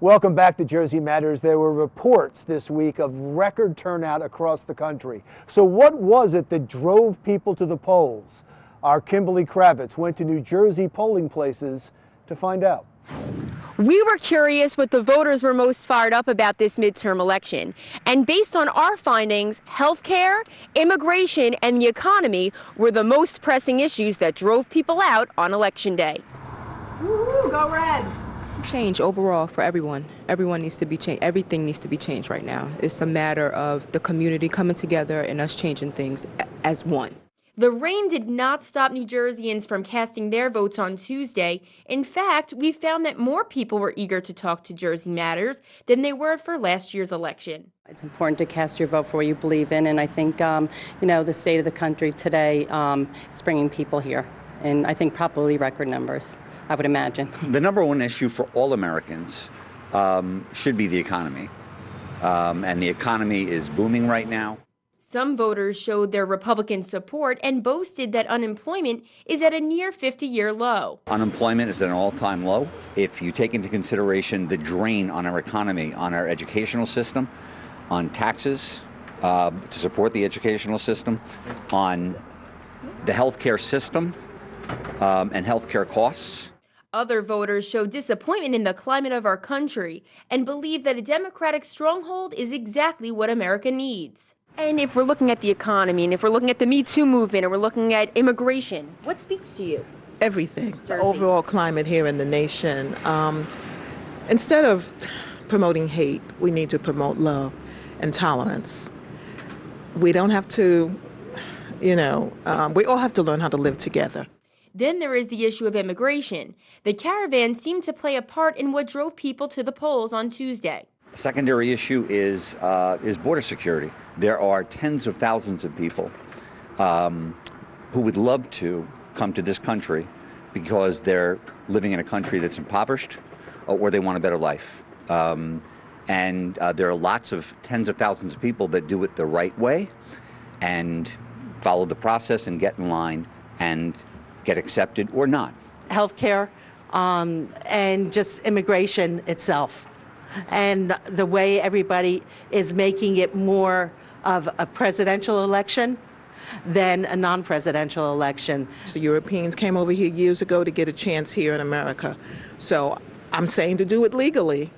Welcome back to Jersey Matters. There were reports this week of record turnout across the country. So what was it that drove people to the polls? Our Kimberly Kravitz went to New Jersey polling places to find out. We were curious what the voters were most fired up about this midterm election. And based on our findings, healthcare, immigration, and the economy were the most pressing issues that drove people out on Election Day. Woo-hoo, go Red! Change overall for everyone. Everyone needs to be changed. Everything needs to be changed right now. It's a matter of the community coming together and us changing things as one. The rain did not stop New Jerseyans from casting their votes on Tuesday. In fact, we found that more people were eager to talk to Jersey Matters than they were for last year's election. It's important to cast your vote for what you believe in, and I think, the state of the country today is bringing people here, and I think probably record numbers, I would imagine. The number one issue for all Americans should be the economy, and the economy is booming right now. Some voters showed their Republican support and boasted that unemployment is at a near 50-year low. Unemployment is at an all-time low. If you take into consideration the drain on our economy, on our educational system, on taxes to support the educational system, on the healthcare system and healthcare costs. Other voters showed disappointment in the climate of our country and believe that a Democratic stronghold is exactly what America needs. And if we're looking at the economy, and if we're looking at the Me Too movement, and we're looking at immigration, what speaks to you? Everything. Jersey. The overall climate here in the nation. Instead of promoting hate, we need to promote love and tolerance. We don't have to, we all have to learn how to live together. Then there is the issue of immigration. The caravan seemed to play a part in what drove people to the polls on Tuesday. A secondary issue is border security. There are tens of thousands of people who would love to come to this country because they're living in a country that's impoverished or they want a better life. And there are lots of tens of thousands of people that do it the right way and follow the process and get in line and get accepted or not. Healthcare and just immigration itself. And the way everybody is making it more of a presidential election than a non-presidential election. The Europeans came over here years ago to get a chance here in America. So I'm saying to do it legally,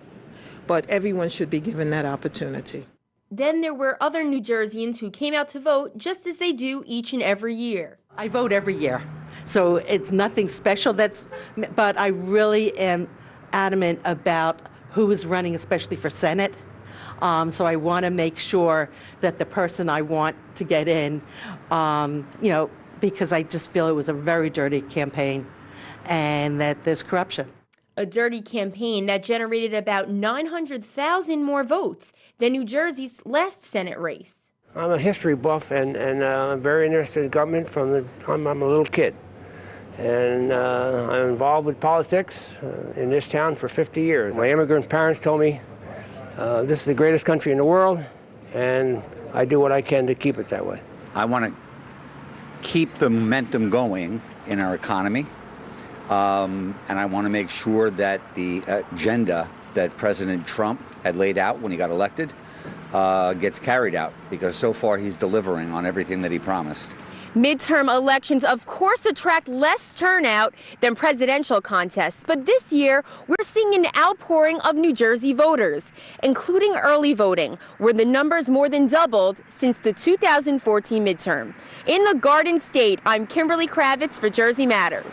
but everyone should be given that opportunity. Then there were other New Jerseyans who came out to vote just as they do each and every year. I vote every year, so it's nothing special. But I really am adamant about who is running, especially for Senate. So I want to make sure that the person I want to get in, because I just feel it was a very dirty campaign and that there's corruption. A dirty campaign that generated about 900,000 more votes than New Jersey's last Senate race. I'm a history buff and I'm very interested in government from the time I'm a little kid. And I'm involved with politics in this town for 50 years. My immigrant parents told me this is the greatest country in the world, and I do what I can to keep it that way. I want to keep the momentum going in our economy, and I want to make sure that the agenda that President Trump had laid out when he got elected gets carried out, because so far he's delivering on everything that he promised. Midterm elections, of course, attract less turnout than presidential contests, but this year we're seeing an outpouring of New Jersey voters, including early voting, where the numbers more than doubled since the 2014 midterm. In the Garden State, I'm Kimberly Kravitz for Jersey Matters.